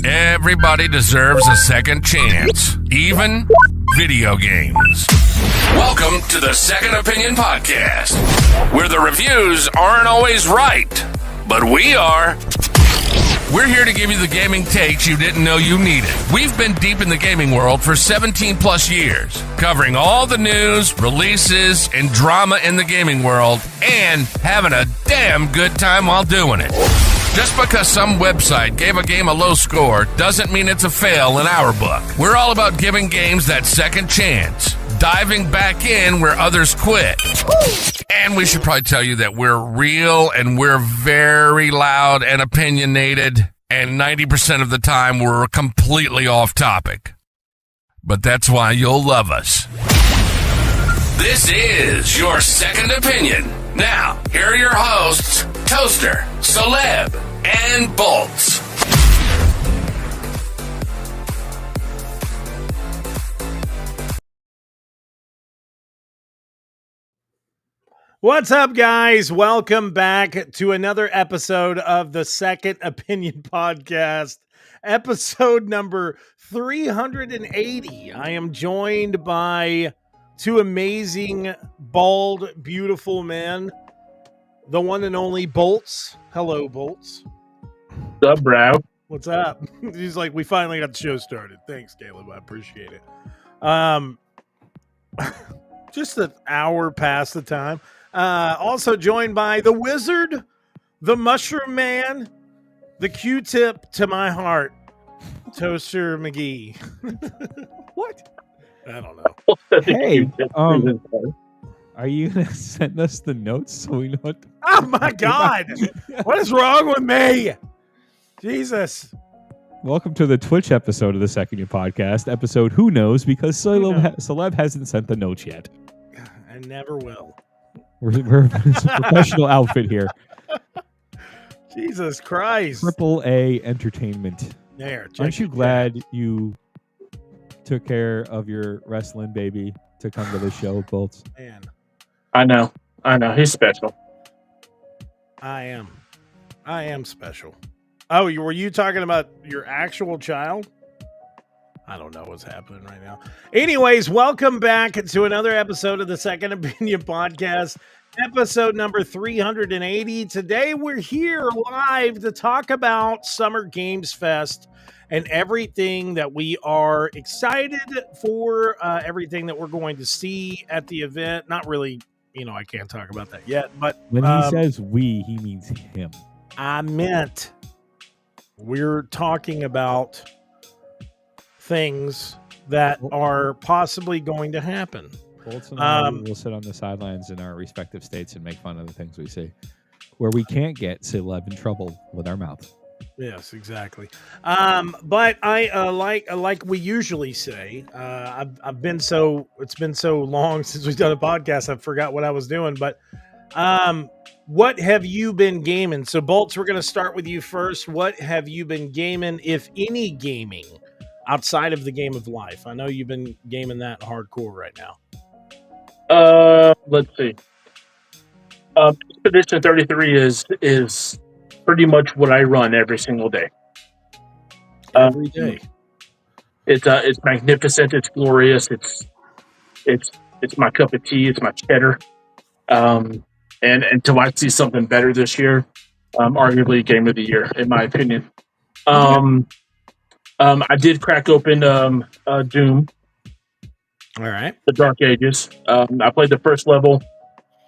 Everybody deserves a second chance, even video games. Welcome to the Second Opinion Podcast, where the reviews aren't always right, but we are. We're here to give you the gaming takes you didn't know you needed. We've been deep in the gaming world for 17 plus years, covering all the news, releases, and drama in the gaming world, and having a damn good time while doing it. Just because some website gave a game a low score doesn't mean it's a fail in our book. We're all about giving games that second chance, diving back in where others quit. And we should probably tell you that we're real and we're very loud and opinionated, and 90% of the time we're completely off topic. But that's why you'll love us. This is your Second Opinion. Now, here are your hosts, Toaster, S0leb, and Bolts. What's up, guys? Welcome back to another episode of the Second Opinion Podcast, episode number 380. I am joined by two amazing, bald, beautiful men. The one and only Bolts. Hello, Bolts. What's up, bro? What's up? He's like, we finally got the show started. Thanks, Caleb. I appreciate it. Just an hour past the time. Also joined by the Wizard, the Mushroom Man, the Q-tip to my heart, Toaster McGee. What? I don't know. Hey, are you going to send us the notes so we know what? Oh my God! What is wrong with me? Jesus. Welcome to the Twitch episode of the Second Year Podcast. Episode Who Knows, because S0leb hasn't sent the notes yet. And never will. We're it's a professional outfit here. Jesus Christ. Triple A entertainment. There. Aren't you glad you took care of your wrestling baby to come to the show, Bolts? Man. I know. He's special. I am special. Oh, were you talking about your actual child? I don't know what's happening right now. Anyways, welcome back to another episode of the Second Opinion Podcast, episode number 380. Today we're here live to talk about Summer Games Fest and everything that we are excited for, everything that we're going to see at the event. Not really, I can't talk about that yet, but when he says we, he means him. I meant we're talking about things that are possibly going to happen. Bolts and I will sit on the sidelines in our respective states and make fun of the things we see, where we can't get S0leb in trouble with our mouth. Yes, exactly. But I like we usually say. I've been it's been so long since we've done a podcast. I forgot what I was doing. But what have you been gaming? So Bolts, we're going to start with you first. What have you been gaming, if any gaming, outside of the game of life? I know you've been gaming that hardcore right now. Let's see. Expedition 33 is pretty much what I run every single day. Every day. It's magnificent. It's glorious. It's my cup of tea. It's my cheddar. And until I see something better this year, arguably game of the year, in my opinion. I did crack open Doom. All right. The Dark Ages. I played the first level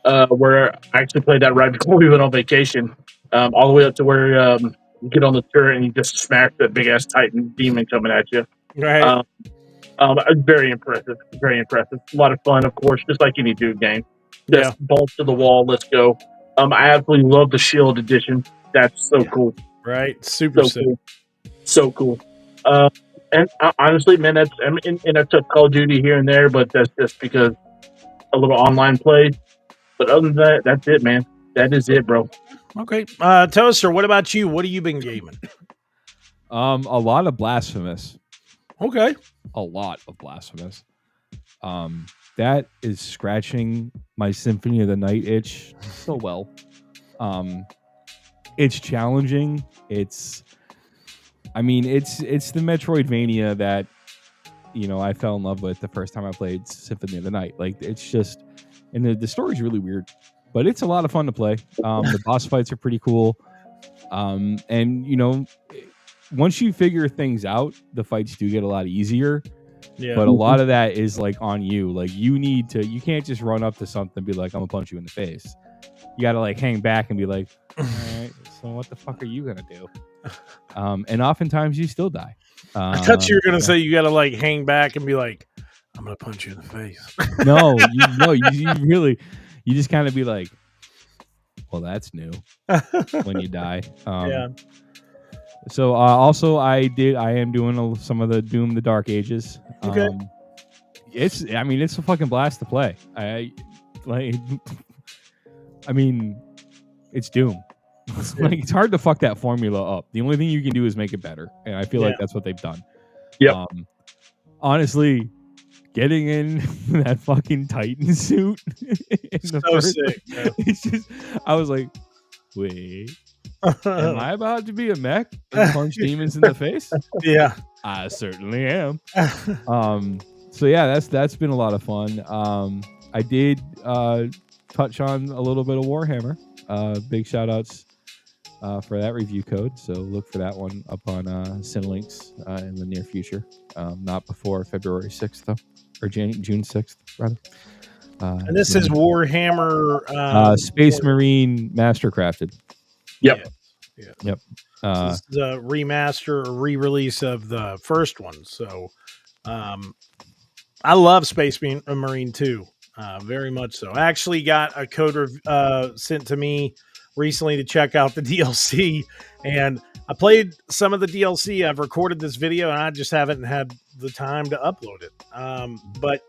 where I actually played that right before we went on vacation, all the way up to where you get on the turret and you just smack the big-ass Titan demon coming at you. Right. Very impressive. Very impressive. A lot of fun, of course, just like any Doom game. Yeah. Just balls to the wall. Let's go. I absolutely love the Shield edition. That's so cool. Right. Super So sick. cool. So cool. And honestly, man, and I took Call of Duty here and there, but that's just because a little online play. But other than that, that's it, man. That is it, bro. Okay. Toaster, what about you? What have you been gaming? A lot of Blasphemous. Okay. A lot of Blasphemous. That is scratching my Symphony of the Night itch so well. It's challenging. It's the Metroidvania that I fell in love with the first time I played Symphony of the Night. Like, it's just, and the story's really weird, but it's a lot of fun to play. The boss fights are pretty cool. And once you figure things out, the fights do get a lot easier. Yeah. But a lot of that is like on you. Like, you can't just run up to something and be like, I'm gonna punch you in the face. You gotta like hang back and be like, all right, so what the fuck are you gonna do? And oftentimes you still die. I thought you were gonna say you gotta like hang back and be like, I'm gonna punch you in the face. You just kind of be like, well, that's new when you die. Yeah. So also I am doing some of the Doom the Dark Ages. Okay. It's a fucking blast to play. It's Doom. Like, it's hard to fuck that formula up. The only thing you can do is make it better, and I feel like that's what they've done. Yep. Honestly, getting in that fucking Titan suit Sick. Yeah. it's just, I was like, wait, am I about to be a mech and punch demons in the face? Yeah, I certainly am. So yeah, that's been a lot of fun. I did touch on a little bit of Warhammer. Big shout outs for that review code. So look for that one up on Cinlinks in the near future. Not before February 6th though, or June 6th rather. and this is Warhammer Space Marine Mastercrafted. Yep. Yeah. Yep. This is a remaster or re-release of the first one. So I love Space Marine 2. Very much so. I actually got a code sent to me recently to check out the DLC, and I played some of the DLC. I've recorded this video, and I just haven't had the time to upload it. But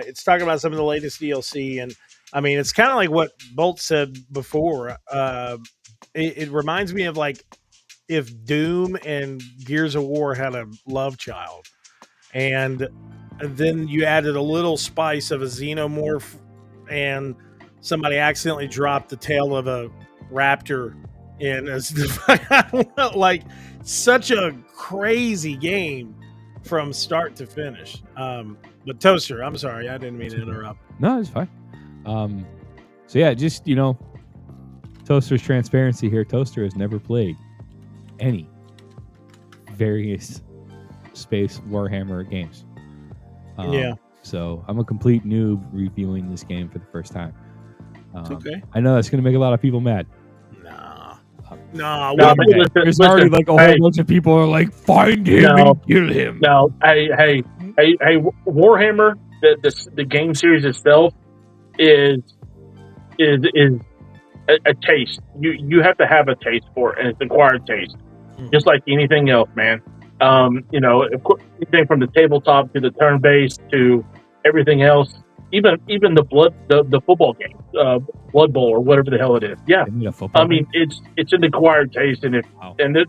it's talking about some of the latest DLC, and I mean, it's kind of like what Bolt said before. It reminds me of like if Doom and Gears of War had a love child, and then you added a little spice of a xenomorph, and somebody accidentally dropped the tail of a raptor in. Like, such a crazy game from start to finish. But Toaster, I'm sorry, I didn't mean to interrupt. No, it's fine. So yeah, just Toaster's transparency here. Toaster has never played any various space Warhammer games. So I'm a complete noob reviewing this game for the first time. Okay. I know that's going to make a lot of people mad. No. There's already like a whole bunch of people are like, find him and kill him. No, hey, Warhammer, the game series itself is a taste. You have to have a taste for it, and it's acquired taste, just like anything else, man. Of course, anything from the tabletop to the turn-based to everything else, even the football game, Blood Bowl or whatever the hell it is. Yeah, I mean it's an acquired taste, and there's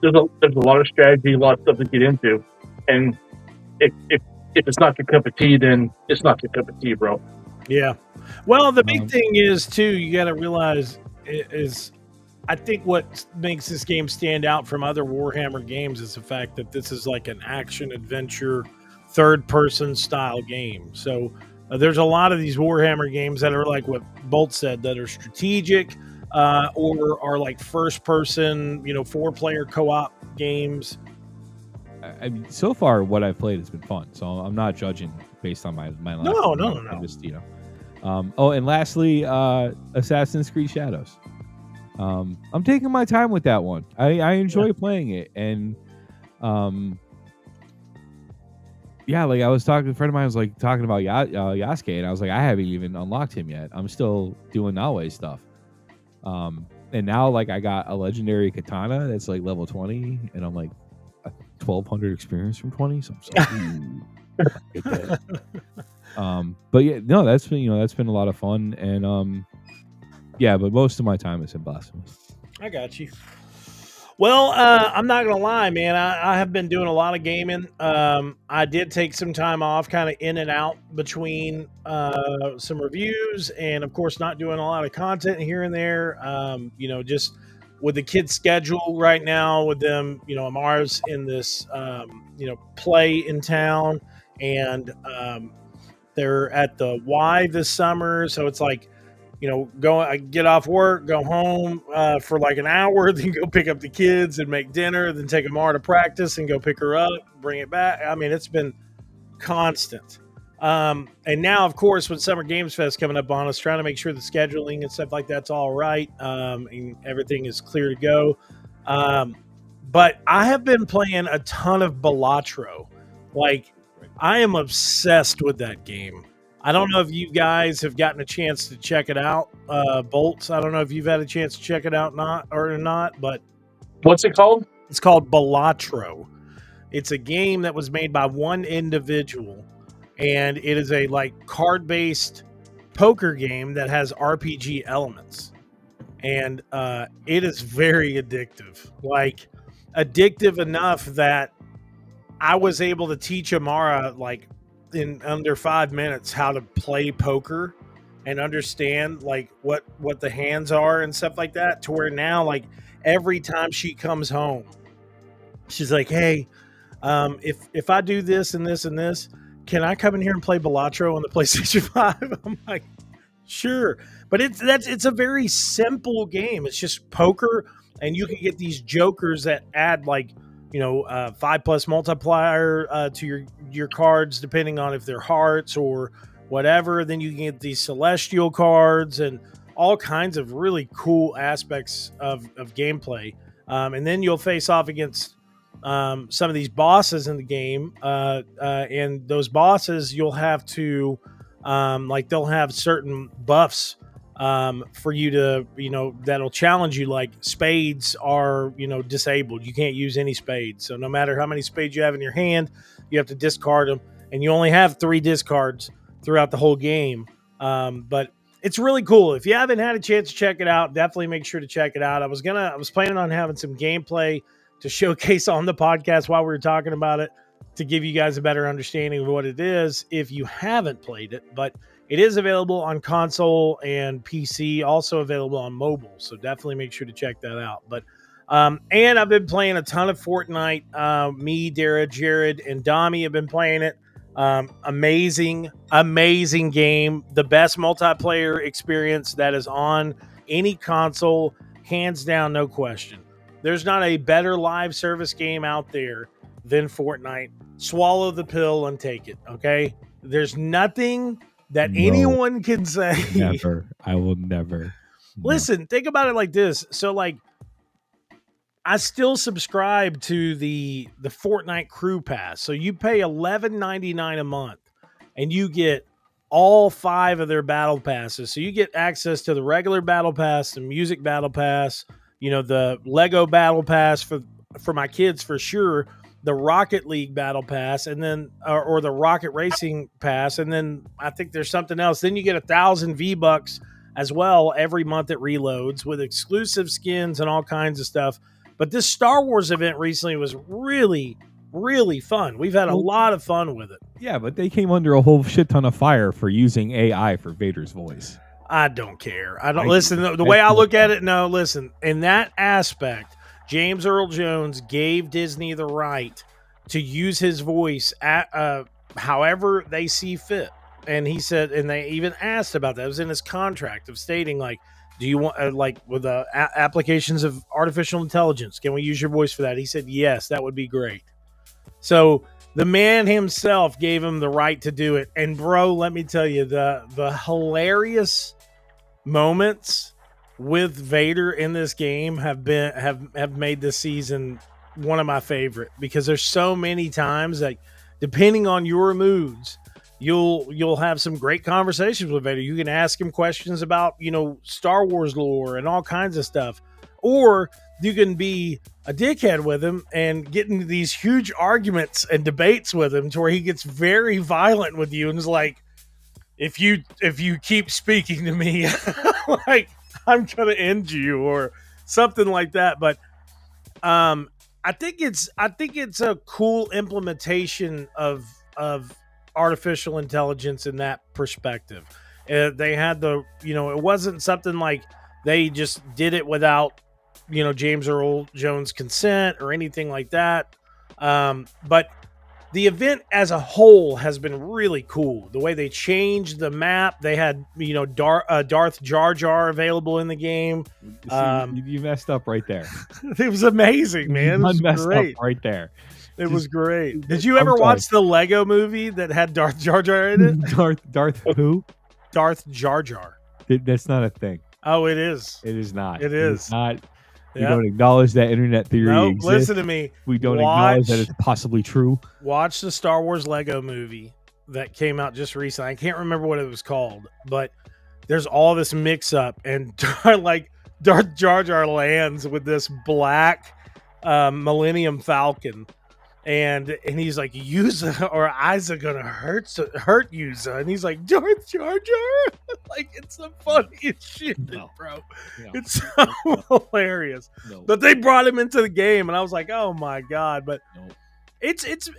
a lot of strategy, a lot of stuff to get into, and if it's not your cup of tea, then it's not your cup of tea, bro. Yeah. Well, the big thing is too, you got to realize is. I think what makes this game stand out from other Warhammer games is the fact that this is like an action-adventure, third-person style game. So there's a lot of these Warhammer games that are like what Bolt said, that are strategic or are like first-person, 4-player co-op games. I mean, so far, what I've played has been fun, so I'm not judging based on my life. No. I'm just, and lastly, Assassin's Creed Shadows. I'm taking my time with that one. I enjoy playing it, and yeah, like I was talking to a friend of mine was like talking about Yasuke, and I was like, I haven't even unlocked him yet. I'm still doing Naoe stuff. And now like I got a legendary katana that's like level 20, and I'm like 1,200 experience from 20. So I'm just like, ooh, get that. But yeah, no, that's been a lot of fun, and yeah, but most of my time is in Blasphemous. I got you. Well, I'm not gonna lie, man. I have been doing a lot of gaming. I did take some time off, kind of in and out between some reviews, and of course, not doing a lot of content here and there. Just with the kids' schedule right now, with them, Amara's in this, play in town, and they're at the Y this summer, so it's like, I get off work, go home for like an hour, then go pick up the kids and make dinner, then take Amara to practice and go pick her up, bring it back. I mean, it's been constant. And now, of course, with Summer Games Fest coming up on us, trying to make sure the scheduling and stuff like that's all right, and everything is clear to go. But I have been playing a ton of Balatro. Like, I am obsessed with that game. I don't know if you guys have gotten a chance to check it out, Bolts. I don't know if you've had a chance to check it out or not, but What's it called? it's called Balatro. It's a game that was made by one individual, and it is a like card-based poker game that has RPG elements, and it is very addictive. Like, addictive enough that I was able to teach Amara like in under 5 minutes how to play poker and understand like what the hands are and stuff like that, to where now like every time she comes home she's like, hey, if I do this and this and this, can I come in here and play Balatro on the PlayStation 5? I'm like, sure. But it's a very simple game. It's just poker, and you can get these jokers that add like 5+ multiplier to your cards, depending on if they're hearts or whatever. Then you can get these celestial cards and all kinds of really cool aspects of gameplay. And then you'll face off against some of these bosses in the game. And those bosses, you'll have to, they'll have certain buffs for you to, that'll challenge you. Like spades are, disabled. You can't use any spades. So no matter how many spades you have in your hand, you have to discard them. And you only have 3 discards throughout the whole game. But it's really cool. If you haven't had a chance to check it out, definitely make sure to check it out. I was planning on having some gameplay to showcase on the podcast while we were talking about it, to give you guys a better understanding of what it is if you haven't played it. But it is available on console and PC, also available on mobile. So definitely make sure to check that out. But and I've been playing a ton of Fortnite. Me, Dara, Jared, and Dami have been playing it. Amazing game. The best multiplayer experience that is on any console, hands down, no question. There's not a better live service game out there than Fortnite. Swallow the pill and take it, okay? There's nothing that anyone can say. Never. I will never. Listen, think about it like this. So, like, I still subscribe to the Fortnite Crew Pass. So you pay $11.99 a month, and you get all 5 of their battle passes. So you get access to the regular battle pass, the music battle pass, the Lego battle pass for my kids for sure, the Rocket League battle pass, and then or the Rocket Racing pass, and then I think there's something else. Then you get 1,000 V-Bucks as well every month it reloads with exclusive skins and all kinds of stuff. But this Star Wars event recently was really, really fun. We've had a lot of fun with it. Yeah, but they came under a whole shit ton of fire for using AI for Vader's voice. I don't care. I don't listen. The way I look at it, no, listen. In that aspect, James Earl Jones gave Disney the right to use his voice at however they see fit. And he said, and they even asked about that. It was in his contract of stating, like, do you want, like, with the applications of artificial intelligence, can we use your voice for that? He said, yes, that would be great. So the man himself gave him the right to do it. And, bro, let me tell you, the hilarious moments with Vader in this game have made this season one of my favorite, because there's so many times like depending on your moods, you'll have some great conversations with Vader. You can ask him questions about, Star Wars lore and all kinds of stuff. Or you can be a dickhead with him and get into these huge arguments and debates with him to where he gets very violent with you and is like, if you keep speaking to me, like, I'm gonna end you or something like that. But I think it's a cool implementation of artificial intelligence in that perspective. They had it wasn't something like they just did it without James Earl Jones' consent or anything like that. But the event as a whole has been really cool. The way they changed the map, they had Darth Jar Jar available in the game. You messed up right there. It was amazing, man. It was messed great. up right there. It was great. Did you ever watch the Lego movie that had Darth Jar Jar in it? Darth who? Darth Jar Jar. That's not a thing. Oh, it is. It is not. It is. It's not. We don't acknowledge that internet theory exists. Listen to me. We don't acknowledge that it's possibly true. Watch the Star Wars Lego movie that came out just recently. I can't remember what it was called, but there's all this mix-up, and like Darth Jar Jar lands with this black Millennium Falcon, and he's like, Yuza or Isa gonna hurt Yuza, and he's like, Darth Jar Jar. Like, it's the funniest shit, bro. No. It's so hilarious. No. But they brought him into the game, and I was like, oh my god. But it's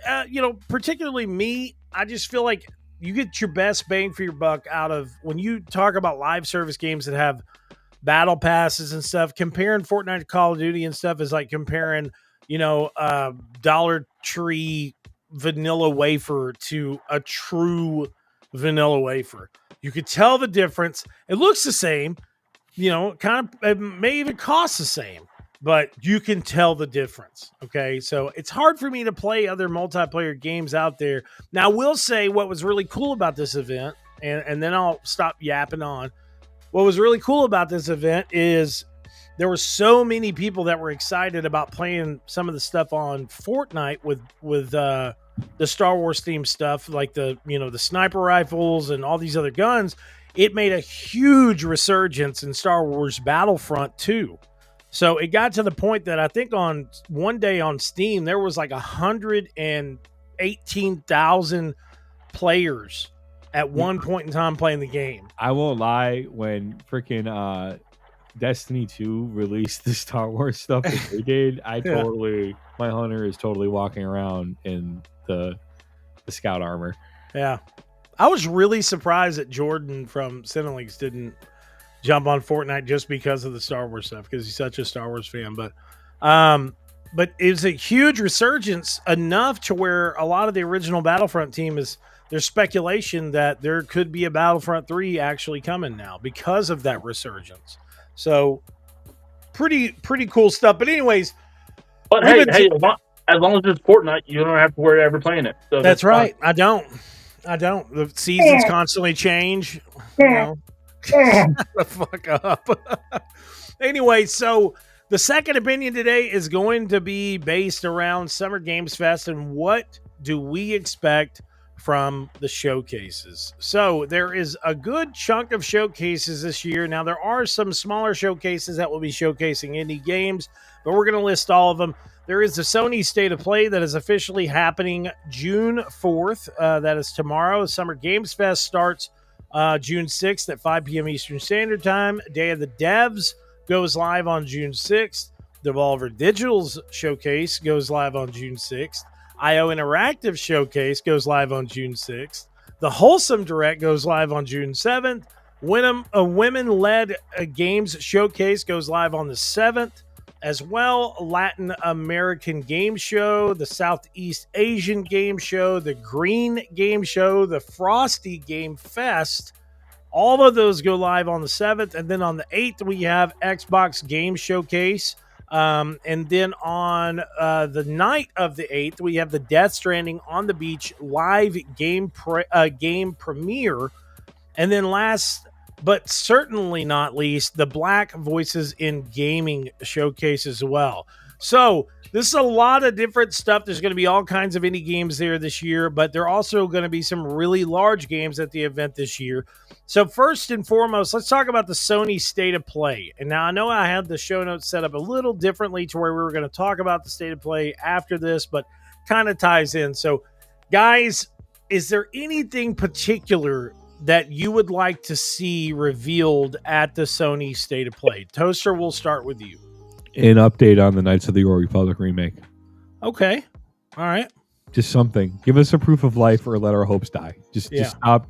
particularly me, I just feel like you get your best bang for your buck out of when you talk about live service games that have battle passes and stuff. Comparing Fortnite to Call of Duty and stuff is like comparing Dollar Tree vanilla wafer to a true vanilla wafer. You could tell the difference. It looks the same, it may even cost the same, but you can tell the difference. Okay. So it's hard for me to play other multiplayer games out there. Now, I will say what was really cool about this event, and then I'll stop yapping on. What was really cool about this event is there were so many people that were excited about playing some of the stuff on Fortnite with the Star Wars themed stuff, like the sniper rifles and all these other guns. It made a huge resurgence in Star Wars Battlefront 2. So it got to the point that I think on one day on Steam, there was like 118,000 players at one point in time playing the game. I won't lie, when freaking Destiny 2 released the Star Wars stuff that they did, my hunter is totally walking around in the scout armor. Yeah. I was really surprised that Jordan from Cinelinx didn't jump on Fortnite just because of the Star Wars stuff, because he's such a Star Wars fan. But it was a huge resurgence, enough to where a lot of the original Battlefront team there's speculation that there could be a Battlefront 3 actually coming now because of that resurgence. So pretty cool stuff. But anyways, but hey, as long as it's Fortnite, you don't have to worry ever playing it. So that's right. Fine. I don't. The seasons constantly change. Shut the fuck up. Anyway, so the second opinion today is going to be based around Summer Games Fest and what do we expect from the showcases. So there is a good chunk of showcases this year. Now, there are some smaller showcases that will be showcasing indie games, but we're going to list all of them. There is the Sony State of Play that is officially happening June 4th. That is tomorrow. Summer Games Fest starts June 6th at 5 p.m. Eastern Standard Time. Day of the Devs goes live on June 6th. Devolver Digital's Showcase goes live on June 6th. IO Interactive Showcase goes live on June 6th. The Wholesome Direct goes live on June 7th. A women-led games showcase goes live on the 7th. As well, Latin American Game Show, the Southeast Asian Game Show, the Green Game Show, the Frosty Game Fest. All of those go live on the 7th. And then on the 8th, we have Xbox Game Showcase. And then on the night of the 8th, we have the Death Stranding on the Beach live game premiere. And then last but certainly not least, the Black Voices in Gaming Showcase as well. So this is a lot of different stuff. There's going to be all kinds of indie games there this year, but there are also going to be some really large games at the event this year. So first and foremost, let's talk about the Sony State of Play. And now I know I had the show notes set up a little differently to where we were going to talk about the State of Play after this, but kind of ties in. So guys, is there anything particular that you would like to see revealed at the Sony State of Play? Toaster, we'll start with you. An update on the Knights of the Old Republic remake. Okay. All right. Just something. Give us a proof of life or let our hopes die. Just stop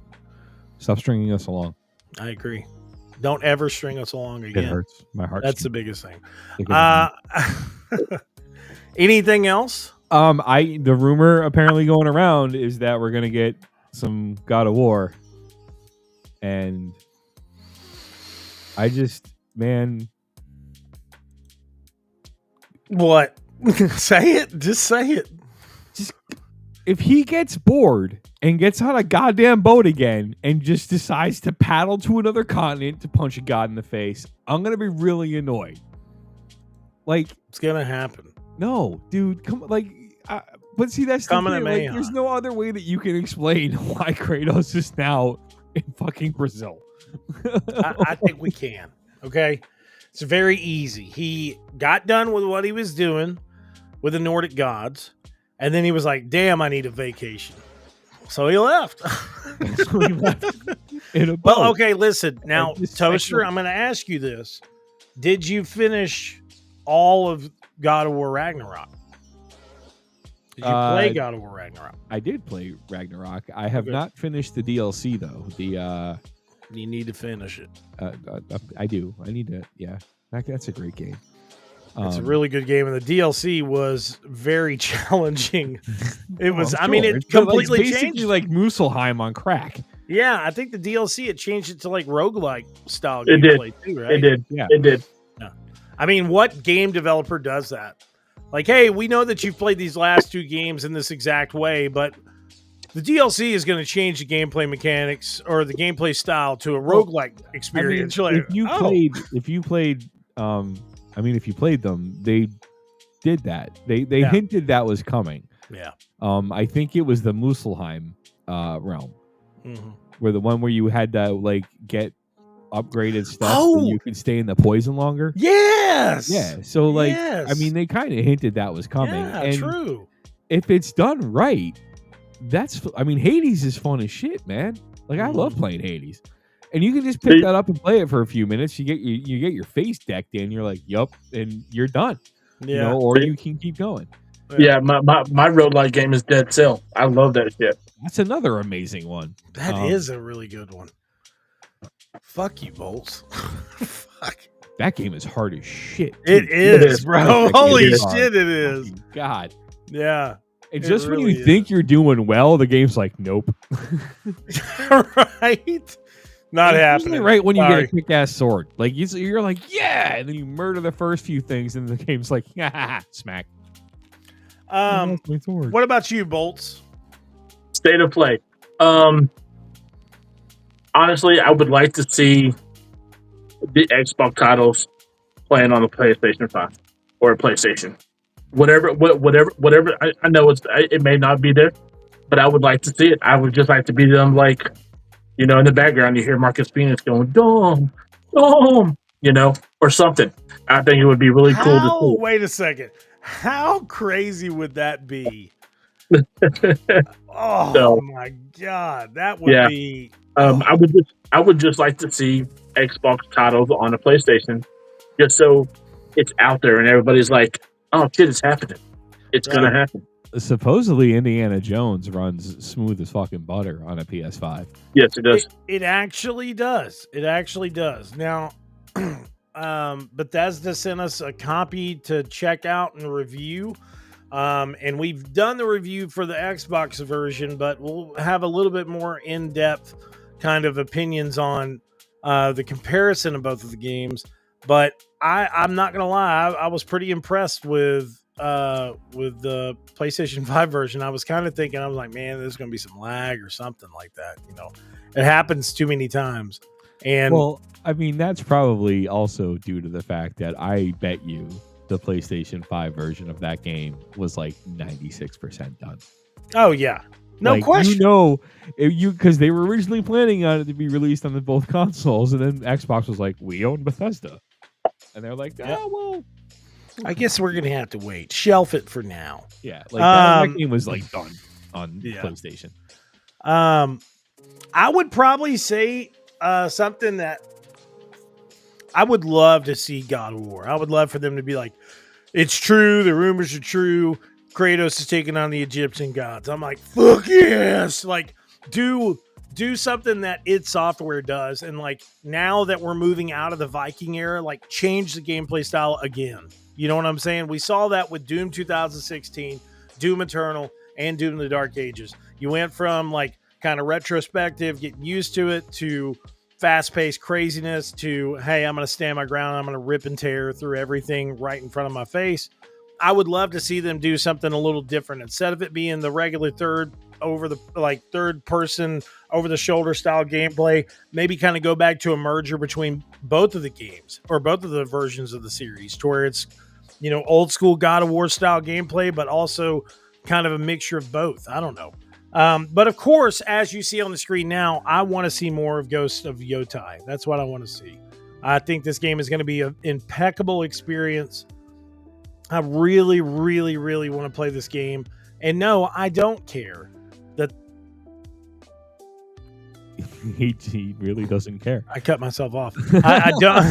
stringing us along. I agree. Don't ever string us along again. It hurts. My heart. That's the biggest thing. Anything else? The rumor apparently going around is that we're gonna get some God of War. And I just, man. What? Say it. Just say it. Just if he gets bored and gets on a goddamn boat again and just decides to paddle to another continent to punch a god in the face, I'm gonna be really annoyed. Like, it's gonna happen. No, dude, come on, like. But see, that's coming the thing. Like, there's no other way that you can explain why Kratos is now in fucking Brazil. I think we can. Okay. It's very easy. He got done with what he was doing with the Nordic gods, and then he was like, damn, I need a vacation. So he left. Well, okay, listen. Now, Toaster, I'm going to ask you this. Did you finish all of God of War Ragnarok? Did you play God of War Ragnarok? I did play Ragnarok. I have not finished the DLC, though. You need to finish it. I do. I need to. Yeah, that's a great game. It's a really good game, and the DLC was very challenging. It was. I mean, it completely basically changed. Like Muspelheim on crack. Yeah, I think the DLC it changed it to like roguelike style gameplay too, right? It did. Yeah, it did. Yeah. I mean, what game developer does that? Like, hey, we know that you've played these last two games in this exact way, but the DLC is going to change the gameplay mechanics or the gameplay style to a roguelike experience. I mean, if you played them, they did that. They hinted that was coming. Yeah. I think it was the Muspelheim realm, where the one where you had to like get upgraded stuff so you could stay in the poison longer. Yes. Yeah. So like, I mean, they kind of hinted that was coming. Yeah, and true. If it's done right, Hades is fun as shit, man. Like I love playing Hades, and you can just pick that up and play it for a few minutes. You get your face decked in. You're like, yup, and you're done. Yeah. You know, or you can keep going. Yeah, my roguelike game is Dead Cell. I love that shit. That's another amazing one. That is a really good one. Fuck you, Bolts. Fuck. That game is hard as shit. It is, bro. Holy shit, it is. God. Yeah. And just really when you think you're doing well, the game's like, nope. Right? Not happening. Right when you get a kick-ass sword. Like, you're like, yeah! And then you murder the first few things, and the game's like, smack. What about you, Bolts? State of Play. Honestly, I would like to see the Xbox titles playing on the PlayStation 5 or a PlayStation. Whatever. I know it may not be there, but I would like to see it. I would just like to be them, like, you know, in the background you hear Marcus Phoenix going, "Dom, Dom," you know, or something. I think it would be really cool to see. Wait a second. How crazy would that be? My God, that would be. I would just like to see Xbox titles on the PlayStation, just so it's out there and everybody's like, "Oh shit, it's happening! It's gonna happen." Supposedly, Indiana Jones runs smooth as fucking butter on a PS5. Yes, it does. It actually does. It actually does. Now, Bethesda sent us a copy to check out and review. And we've done the review for the Xbox version, but we'll have a little bit more in-depth kind of opinions on the comparison of both of the games. But I'm not gonna lie, I was pretty impressed with the PlayStation 5 version. I was kind of thinking, I was like, man, there's gonna be some lag or something like that. You know, it happens too many times. And well, I mean, that's probably also due to the fact that I bet you the PlayStation 5 version of that game was like 96% done. Oh yeah, no question. Because they were originally planning on it to be released on both consoles, and then Xbox was like, "We own Bethesda," and they're like, well, I guess we're gonna have to wait. Shelf it for now. Yeah, like that game was like done on PlayStation. I would probably say something that I would love to see God of War. I would love for them to be like, it's true, the rumors are true. Kratos is taking on the Egyptian gods. I'm like, fuck yes! Like, do something that id Software does, and like now that we're moving out of the Viking era, like change the gameplay style again. You know what I'm saying? We saw that with Doom 2016, Doom Eternal, and Doom the Dark Ages. You went from like kind of retrospective, getting used to it, to fast-paced craziness, to, hey, I'm going to stand my ground. I'm going to rip and tear through everything right in front of my face. I would love to see them do something a little different. Instead of it being the regular third person over the shoulder style gameplay, maybe kind of go back to a merger between both of the games or both of the versions of the series, to where it's, you know, old school God of War style gameplay, but also kind of a mixture of both. I don't know. But of course, as you see on the screen now, I want to see more of Ghost of Yotai. That's what I want to see. I think this game is going to be an impeccable experience. I really, really, really want to play this game. And no, I don't care that he really doesn't care. I cut myself off. I don't.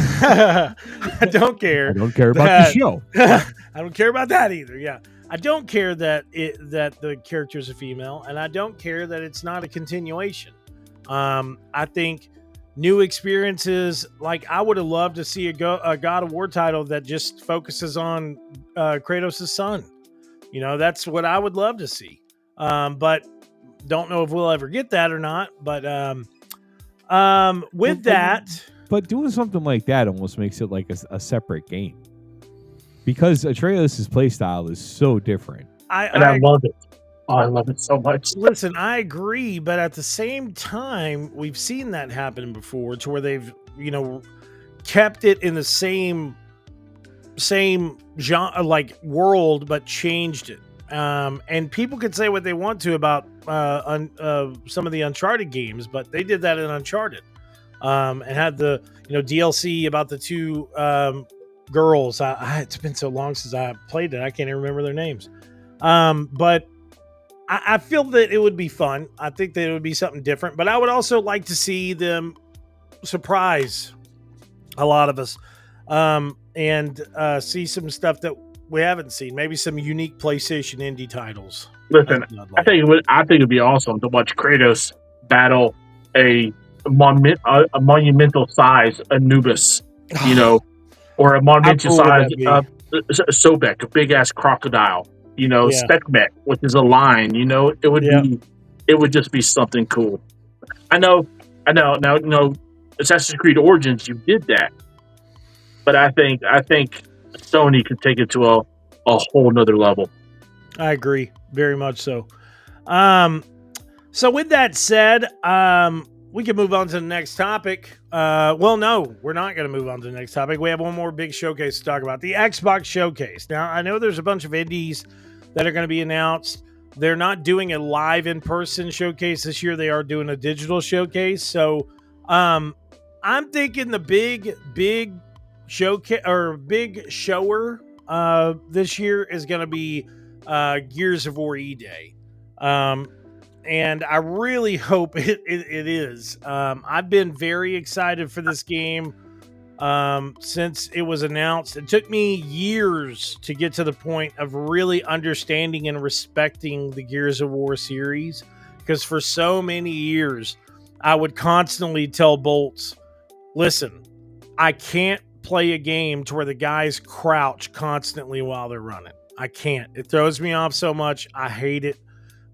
I don't care. I don't care about the show. I don't care about that either. Yeah, I don't care that the character is a female, and I don't care that it's not a continuation. I think new experiences, like I would have loved to see a God of War title that just focuses on Kratos' son. You know, that's what I would love to see. But don't know if we'll ever get that or not. But with that, but doing something like that almost makes it like a separate game, because Atreus' playstyle is so different. I love it. Oh, I love it so much. Listen, I agree, but at the same time, we've seen that happen before, to where they've, you know, kept it in the same genre, like world, but changed it. And people could say what they want to about some of the Uncharted games, but they did that in Uncharted, and had the, you know, DLC about the two girls. It's been so long since I played it, I can't even remember their names. But I feel that it would be fun. I think that it would be something different, but I would also like to see them surprise a lot of us, and see some stuff that we haven't seen. Maybe some unique PlayStation indie titles. Listen, I think it'd be awesome to watch Kratos battle a monumental size Anubis, you know, or a monumental size Sobek, a big ass crocodile. You know, Specmet, which is a lion. You know, it would just be something cool. I know. Now, you know, Assassin's Creed Origins, you did that, but I think Sony could take it to a whole nother level. I agree, very much so. So with that said, we can move on to the next topic. Well, no, we're not going to move on to the next topic. We have one more big showcase to talk about, the Xbox Showcase. Now, I know there's a bunch of indies that are going to be announced. They're not doing a live in-person showcase this year. They are doing a digital showcase. So I'm thinking the big showcase or big shower this year is going to be Gears of War E-Day. And I really hope it is. I've been very excited for this game since it was announced. It took me years to get to the point of really understanding and respecting the Gears of War series, because for so many years I would constantly tell Bolts, listen, I can't play a game to where the guys crouch constantly while they're running. I can't. It throws me off so much. I hate it.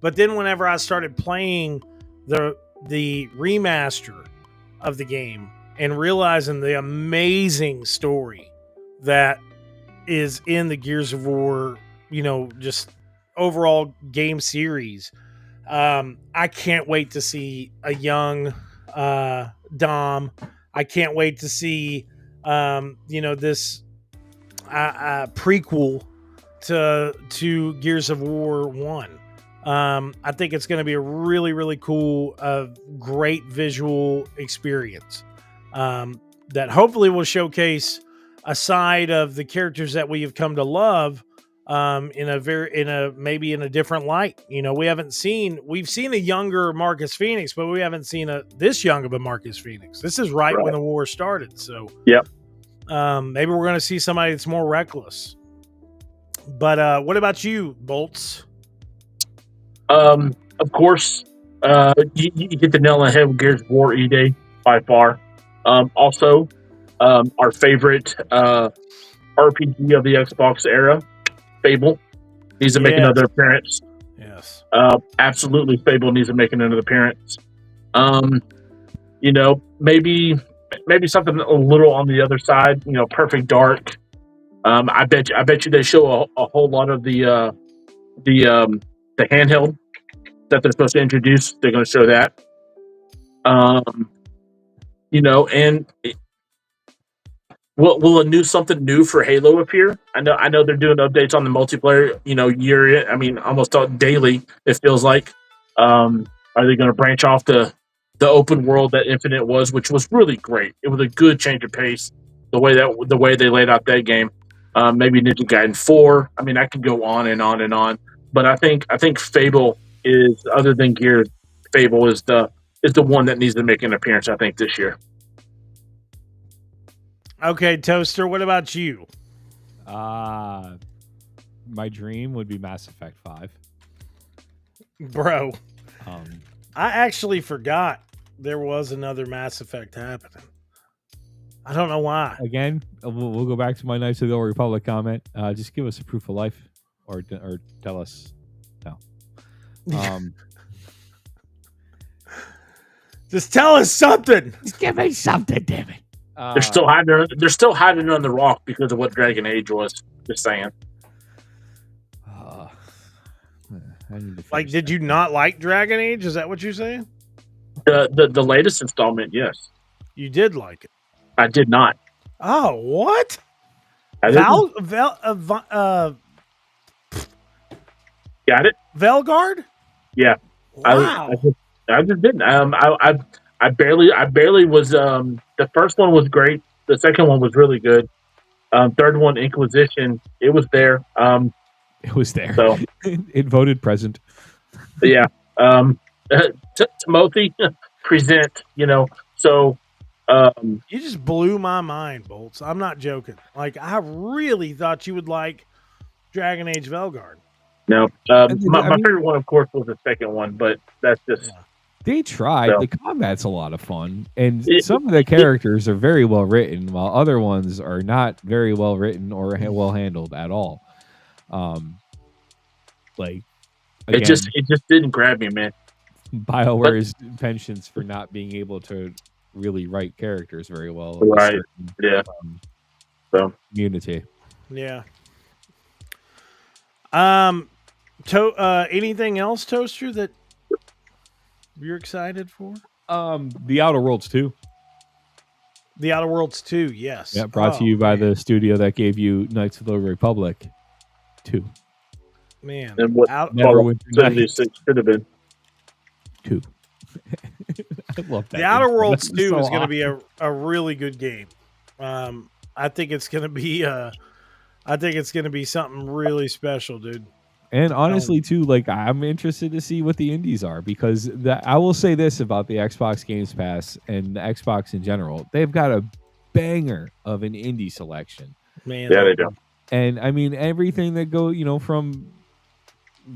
But then whenever I started playing the remaster of the game and realizing the amazing story that is in the Gears of War, you know, just overall game series, I can't wait to see a young Dom. I can't wait to see, you know, this prequel to Gears of War 1. I think it's going to be a really, really cool, great visual experience that hopefully will showcase a side of the characters that we have come to love maybe in a different light. You know, we've seen a younger Marcus Phoenix, but we haven't seen this young of a Marcus Phoenix. This is right when the war started. So yep. Maybe we're going to see somebody that's more reckless. But what about you, Bolts? Of course, you hit the nail on the head with Gears of War E-Day by far. Also, our favorite RPG of the Xbox era, Fable, needs to make another appearance. Yes. Absolutely, Fable needs to make another appearance. You know, maybe something a little on the other side. You know, Perfect Dark. I bet you they show a whole lot of the handheld that they're supposed to introduce. They're going to show that. You know, and will something new for Halo appear? I know they're doing updates on the multiplayer. You know, almost daily. It feels like. Are they going to branch off the open world that Infinite was, which was really great? It was a good change of pace. The way they laid out that game. Maybe Ninja Gaiden 4. I mean, I could go on and on and on. But I think Fable is, other than Gears, Fable is the one that needs to make an appearance, I think, this year. Okay, Toaster, what about you? My dream would be Mass Effect 5. Bro, I actually forgot there was another Mass Effect happening. I don't know why. Again, we'll go back to my Knights of the Old Republic comment. Just give us a proof of life, or tell us no. Just tell us something. Just give me something, damn it. They're still hiding on the rock because of what Dragon Age was. Just saying. Like, did you not like Dragon Age? Is that what you're saying? The latest installment, yes. You did like it. I did not. Oh, what? Got it? Velgard? Yeah. Wow. I just didn't. I barely was. The first one was great. The second one was really good. Third one, Inquisition, it was there. It was there. So it voted present. Yeah. Timothy, present. You know. So. You just blew my mind, Bolts. I'm not joking. Like, I really thought you would like Dragon Age Velgard. No. My favorite one, of course, was the second one, but that's just. Yeah. They tried. So. The combat's a lot of fun, and some of the characters are very well written, while other ones are not very well written or well handled at all. Like, again, it just didn't grab me, man. BioWare's penchants for not being able to really write characters very well. Right. Yeah. So community. Yeah. Anything else, Toaster, that you're excited for? The Outer Worlds 2. The Outer Worlds 2, yes. Yeah, brought to you by the studio that gave you Knights of the Republic 2. Man. And what should have been 2. I love that. The Outer Worlds 2 is going to be a really good game. I think it's going to be something really special, dude. And honestly, too, like, I'm interested to see what the indies are, because I will say this about the Xbox Games Pass and the Xbox in general: they've got a banger of an indie selection. Man, yeah, they do. And I mean, everything that go, from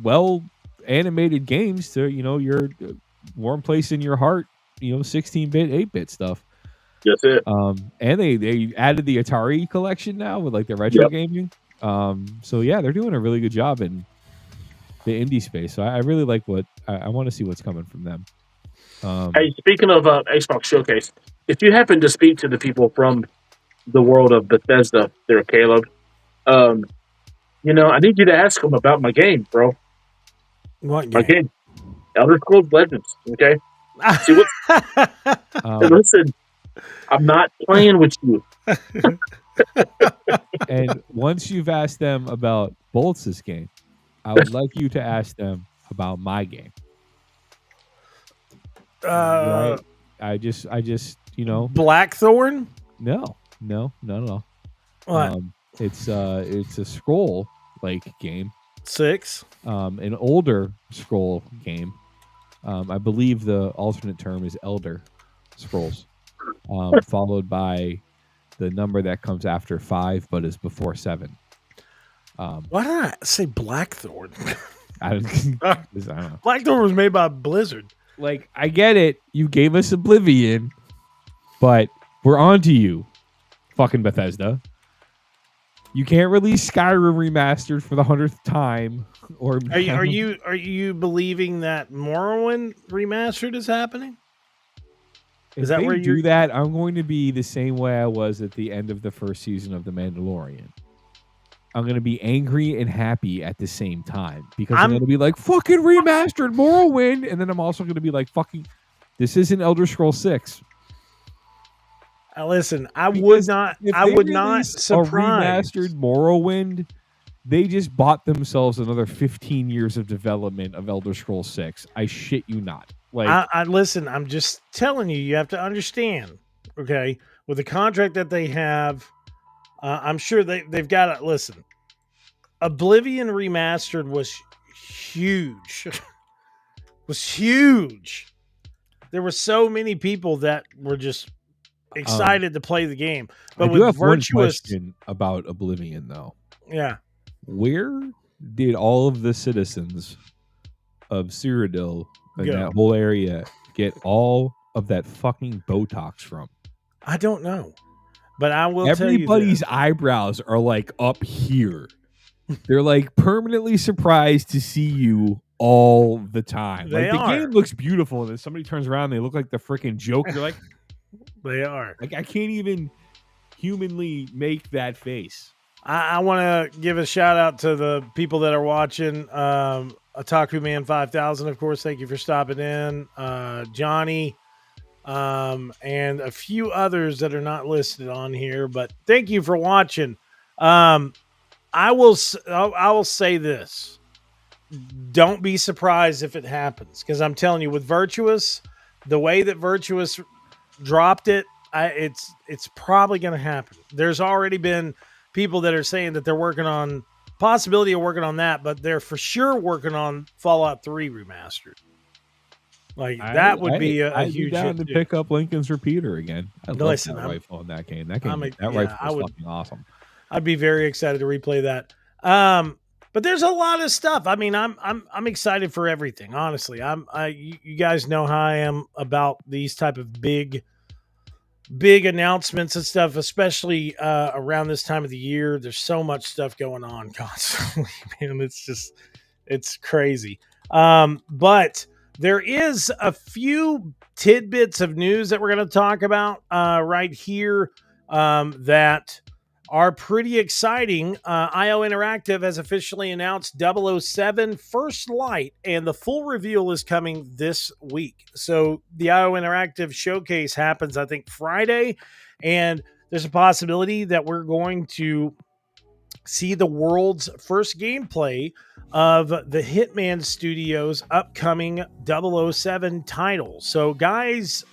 well animated games to your warm place in your heart, 16-bit, 8-bit stuff. That's it. And they added the Atari collection now with like the retro gaming. So yeah, they're doing a really good job in the indie space. So I really like what I want to see what's coming from them. Hey, speaking of Xbox Showcase, if you happen to speak to the people from the world of Bethesda, there, Caleb, I need you to ask them about my game, bro. What game? My game, Elder Scrolls Legends. Okay. See what? Listen, I'm not playing with you. And once you've asked them about Bolts' game, I would like you to ask them about my game. Right? I just, Blackthorn? No. What? It's a scroll like game. 6? An older scroll game. I believe the alternate term is Elder Scrolls, followed by the number that comes after 5, but is before 7. Why did I say Blackthorn? I don't know. Blackthorn was made by Blizzard. Like, I get it. You gave us Oblivion, but we're on to you, fucking Bethesda. You can't release Skyrim remastered for the 100th time. Or are you believing that Morrowind remastered is happening? Is that where you do that? I'm going to be the same way I was at the end of the first season of The Mandalorian. I'm going to be angry and happy at the same time because I'm going to be like, fucking remastered Morrowind. And then I'm also going to be like, fucking, this isn't Elder Scrolls 6. Listen, I would not surprise. A remastered Morrowind, they just bought themselves another 15 years of development of Elder Scrolls 6. I shit you not. Like, I listen, I'm just telling you, you have to understand, okay, with the contract that they have, I'm sure they've got to listen. Oblivion Remastered was huge. There were so many people that were just excited to play the game. But I with do have Virtuous, one question about Oblivion, though. Yeah. Where did all of the citizens of Cyrodiil and that whole area get all of that fucking Botox from? I don't know. But I will tell you everybody's eyebrows are like up here. They're like permanently surprised to see you all the time. The game looks beautiful, and then somebody turns around, and they look like the freaking Joker. You're like, they are. Like, I can't even humanly make that face. I want to give a shout out to the people that are watching. Otaku Man 5000, of course. Thank you for stopping in. Johnny. And a few others that are not listed on here, but thank you for watching. I will say this. Don't be surprised if it happens, because I'm telling you, with Virtuous, the way that Virtuous dropped it, it's probably going to happen. There's already been people that are saying that they're working on possibility of working on that, but they're for sure working on Fallout 3 remastered. Like, that would be a huge be down to pick up Lincoln's Repeater again. I love that rifle in that game. That rifle was fucking awesome. I'd be very excited to replay that. But there's a lot of stuff. I mean, I'm excited for everything. Honestly, you guys know how I am about these type of big announcements and stuff, especially around this time of the year. There's so much stuff going on constantly, man. It's crazy. But there is a few tidbits of news that we're going to talk about right here that are pretty exciting. IO Interactive has officially announced 007 First Light, and the full reveal is coming this week. So the IO Interactive Showcase happens, I think, Friday, and there's a possibility that we're going to see the world's first gameplay of the Hitman Studios' upcoming 007 title. So, guys,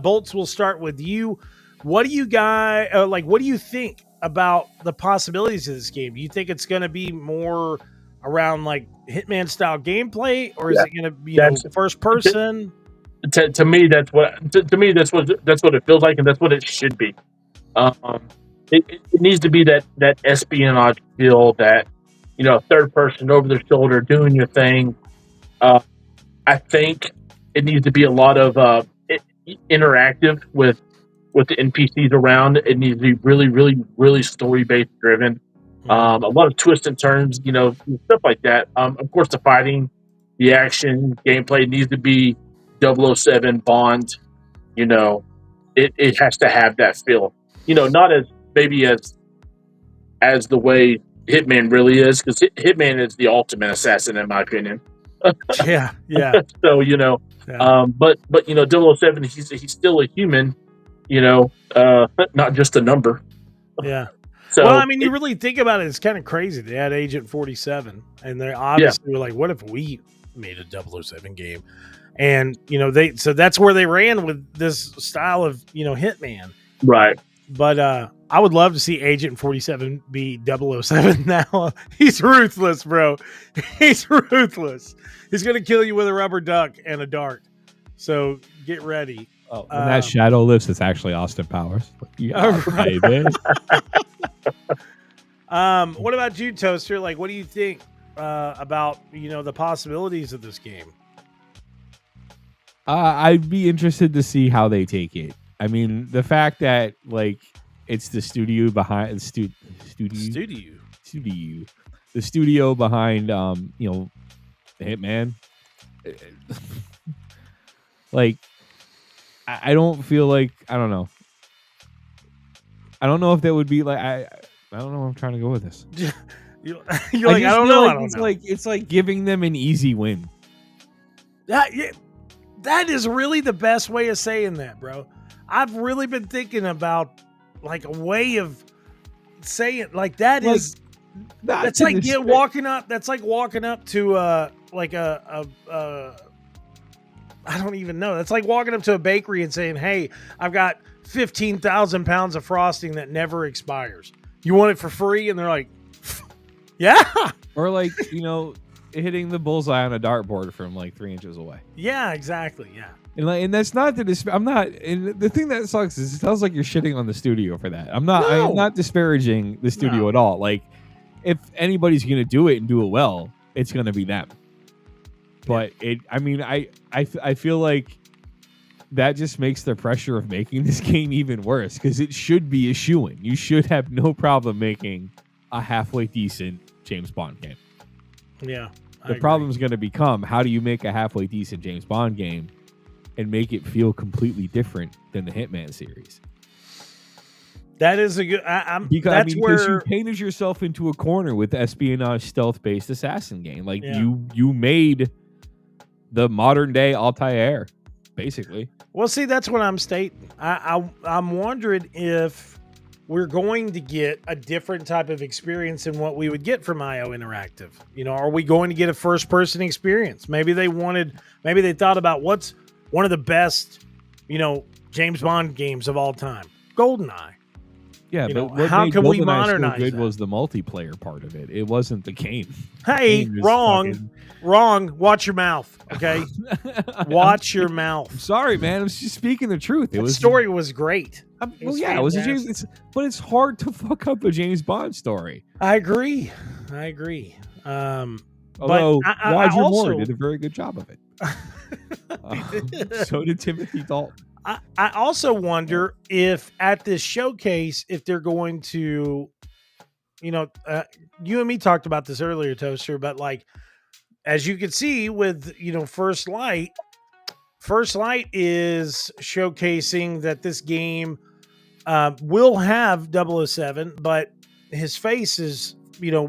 Bolts, will start with you. What do you guys what do you think about the possibilities of this game? Do you think it's going to be more around like Hitman style gameplay, or is it going to be first person? To me, that's what it feels like, and that's what it should be. It needs to be that espionage feel, that third person over their shoulder doing your thing. I think it needs to be a lot of interactive with the NPCs around. It needs to be really, really, really story based driven. A lot of twists and turns, stuff like that. Of course, the fighting, the action, gameplay needs to be 007 Bond. It has to have that feel. Not as maybe as the way Hitman really is, because Hitman is the ultimate assassin in my opinion. Yeah. So but 007, he's still a human, not just a number. Yeah. So, well, I mean, you really think about it, it's kind of crazy. They had Agent 47, and they obviously were like, what if we made a 007 game? And, so that's where they ran with this style of, Hitman. right. But I would love to see Agent 47 be 007 now. He's ruthless, bro. He's ruthless. He's going to kill you with a rubber duck and a dart. So get ready. Oh, when that shadow lifts, it's actually Austin Powers. Yeah, right. baby. What about you, Toaster? Like, what do you think about, the possibilities of this game? I'd be interested to see how they take it. I mean, the fact that like it's the studio behind the studio behind Hitman. Like, I don't feel like I don't know. I don't know if that would be like I don't know where I'm trying to go with this. You're like, I don't know. I don't know. It's like giving them an easy win. That is really the best way of saying that, bro. I've really been thinking about like a way of saying like that like, is that's like walking up. That's like walking up to like a I don't even know. That's like walking up to a bakery and saying, "Hey, I've got 15,000 pounds of frosting that never expires. You want it for free?" And they're like, "Yeah." Or like hitting the bullseye on a dartboard from like 3 inches away. Yeah, exactly. Yeah. And that's not I'm not. And the thing that sucks is it sounds like you're shitting on the studio for that. I'm not disparaging the studio at all. Like, if anybody's gonna do it and do it well, it's gonna be them. But I feel like that just makes the pressure of making this game even worse because it should be a shoo-in. You should have no problem making a halfway decent James Bond game. Yeah. The problem is going to become how do you make a halfway decent James Bond game and make it feel completely different than the Hitman series? That is a good. Because you painted yourself into a corner with espionage stealth-based assassin game. Like you made the modern day Altair, basically. Well, see, that's what I'm stating. I'm wondering if we're going to get a different type of experience than what we would get from IO Interactive. Are we going to get a first-person experience? Maybe they thought about what's one of the best, James Bond games of all time, GoldenEye. Yeah, but how can we modernize so good that? Was the multiplayer part of it. It wasn't the game. Hey, wrong. Watch your mouth, okay? Watch your mouth. I'm sorry, man. I'm just speaking the truth. The story was great. It was a James. But it's hard to fuck up a James Bond story. I agree. Although Roger Moore did a very good job of it. So did Timothy Dalton. I also wonder if at this showcase, if they're going to, you and me talked about this earlier, Toaster, but like, as you can see with, First Light is showcasing that this game will have 007, but his face is,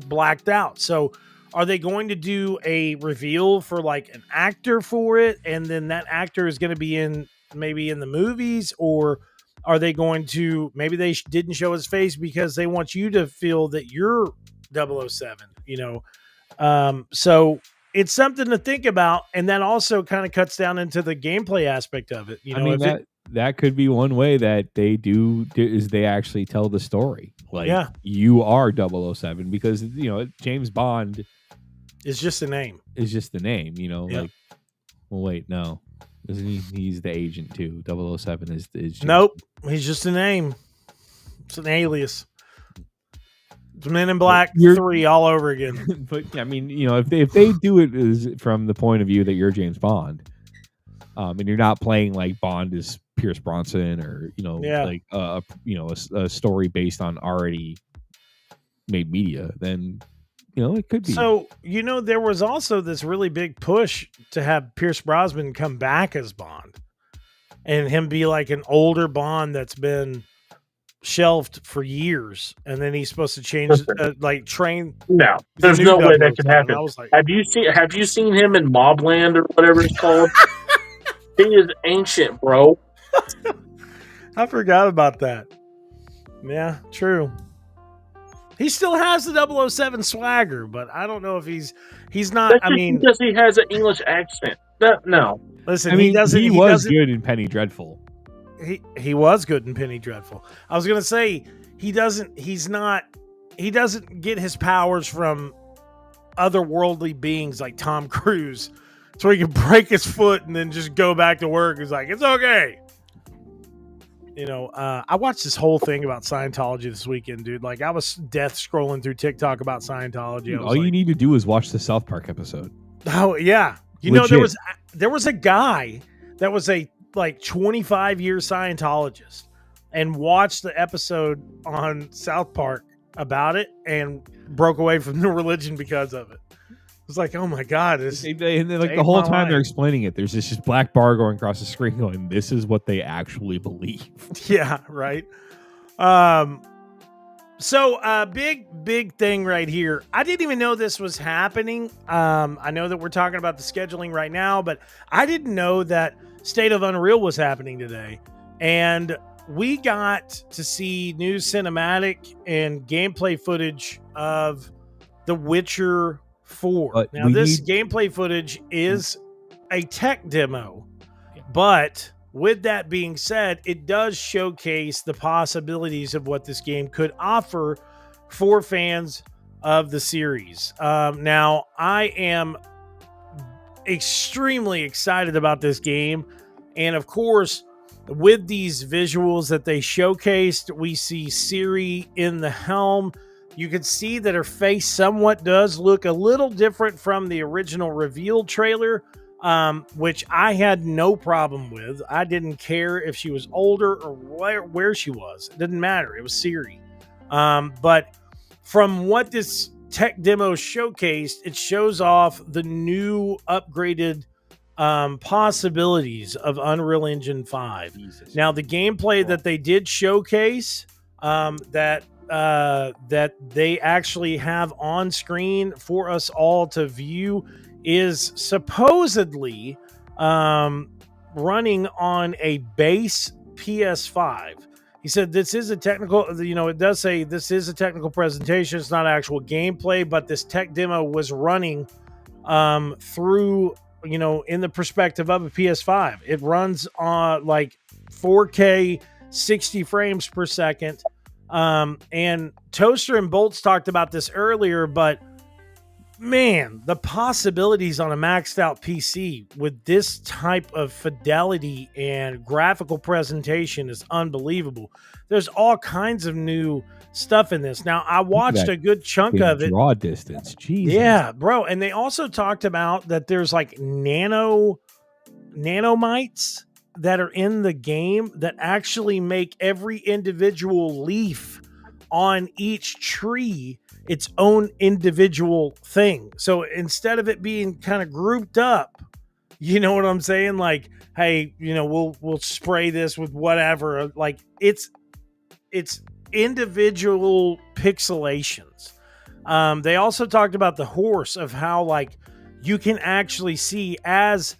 blacked out. So are they going to do a reveal for like an actor for it? And then that actor is going to be maybe in the movies, or are they going to, maybe they didn't show his face because they want you to feel that you're 007, so it's something to think about. And that also kind of cuts down into the gameplay aspect of it. That could be one way that they do is they actually tell the story. Like, you are 007 because, James Bond is just a name. Like, well, wait, no. Isn't he's the agent too? 007 is nope. He's just a name. It's an alias. It's Men in Black 3 all over again. But if they do it is from the point of view that you're James Bond, and you're not playing like Bond is Pierce Bronson or like a story based on already made media, then it could be. So, there was also this really big push to have Pierce Brosnan come back as Bond and him be like an older Bond that's been shelved for years. And then he's supposed to change, train. No, there's no way that can happen. Like, have you seen him in Mobland or whatever it's called? He is ancient, bro. I forgot about that. Yeah, true. He still has the 007 swagger, but I don't know if he's not. That's I just mean, because he has an English accent. No. listen, I mean, he doesn't. he He was doesn't. good in Penny Dreadful. He was good in Penny Dreadful. I was gonna say he doesn't. He's not. He doesn't get his powers from otherworldly beings like Tom Cruise, so he can break his foot and then just go back to work. He's like, it's okay. You know, I watched this whole thing about Scientology this weekend, dude. Like, I was death scrolling through TikTok about Scientology. Dude, I was all you like, need to do is watch the South Park episode. oh yeah, you know there was a guy that was a like 25-year Scientologist and watched the episode on South Park about it and broke away from the religion because of it. It was like, oh my god, And then, like, the whole time they're explaining it, there's this just black bar going across the screen going, this is what they actually believe. Yeah, right. So big thing right here. I didn't even know this was happening. I know that we're talking about the scheduling right now, but I didn't know that State of Unreal was happening today. And we got to see new cinematic and gameplay footage of The Witcher 4. But now, this gameplay footage is a tech demo, but with that being said, it does showcase the possibilities of what this game could offer for fans of the series. Now, I am extremely excited about this game. And of course, with these visuals that they showcased, we see Ciri in the helm. You can see that her face somewhat does look a little different from the original reveal trailer, which I had no problem with. I didn't care if she was older or where she was. It didn't matter. It was Ciri. But from what this tech demo showcased, it shows off the new upgraded possibilities of Unreal Engine 5. Jesus. Now, the gameplay that they did showcase, that they actually have on screen for us all to view, is supposedly running on a base PS5. He said this is a technical, it does say this is a technical presentation. It's not actual gameplay, but this tech demo was running through, in the perspective of a PS5. It runs on like 4K, 60 frames per second. And Toaster and Bolts talked about this earlier, but man, the possibilities on a maxed out PC with this type of fidelity and graphical presentation is unbelievable. There's all kinds of new stuff in this. Now, I watched a good chunk of it. Draw distance. Jesus. Yeah, bro. And they also talked about that there's like nanomites that are in the game that actually make every individual leaf on each tree its own individual thing. So instead of it being kind of grouped up, you know what I'm saying? Like, hey, we'll spray this with whatever. Like it's individual pixelations. They also talked about the horse, of how like you can actually see as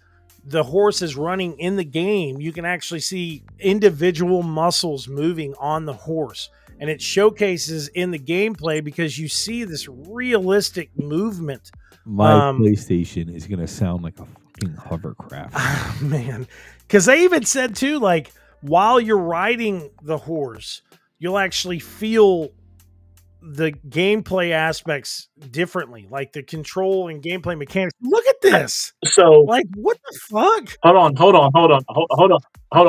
the horse is running in the game, you can actually see individual muscles moving on the horse. And it showcases in the gameplay because you see this realistic movement. My PlayStation is going to sound like a fucking hovercraft. Man. Because they even said too, like, while you're riding the horse, you'll actually feel the gameplay aspects differently, like the control and gameplay mechanics. Look at this. So, like, what the fuck? Hold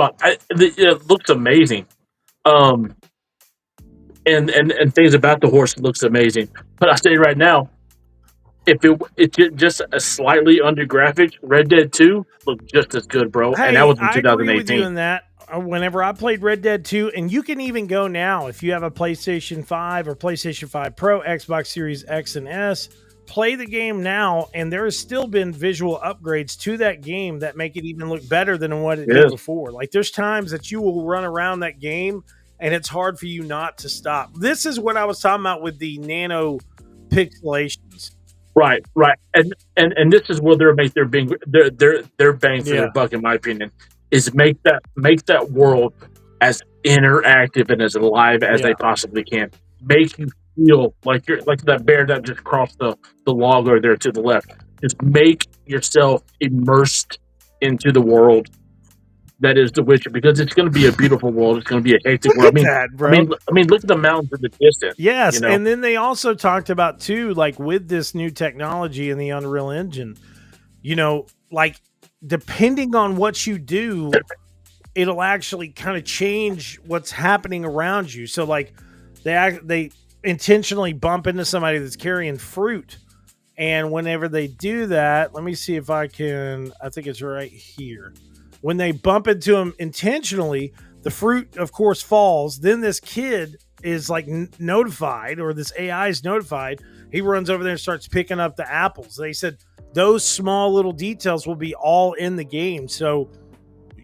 on. It looks amazing. And things about the horse looks amazing. But I'll tell you right now, if it's just a slightly under graphics, Red Dead 2 looked just as good, bro. Hey, and that was in I 2018. agree with you in that. Whenever I played Red Dead 2, and you can even go now, if you have a PlayStation 5 or PlayStation 5 Pro, Xbox Series X and S, play the game now, and there has still been visual upgrades to that game that make it even look better than what it did before. Like, there's times that you will run around that game, and it's hard for you not to stop. This is what I was talking about with the nano pixelations. Right. And this is where they're bang for their buck, in my opinion, is make that world as interactive and as alive as they possibly can. Make you feel like you're like that bear that just crossed the log over there to the left. Just make yourself immersed into the world that is The Witcher, because it's going to be a beautiful world. It's going to be a hectic Look world. at that, bro. I mean, look at the mountains in the distance. Yes, you know? and then they also talked about too, like with this new technology in the Unreal Engine, you know, like depending on what you do, it'll actually kind of change what's happening around you. So like they intentionally bump into somebody that's carrying fruit, and whenever they do that, let me see if I think it's right here. When they bump into them intentionally, the fruit of course falls. Then this kid is like notified, or this AI is notified. He runs over there and starts picking up the apples. They said those small little details will be all in the game. So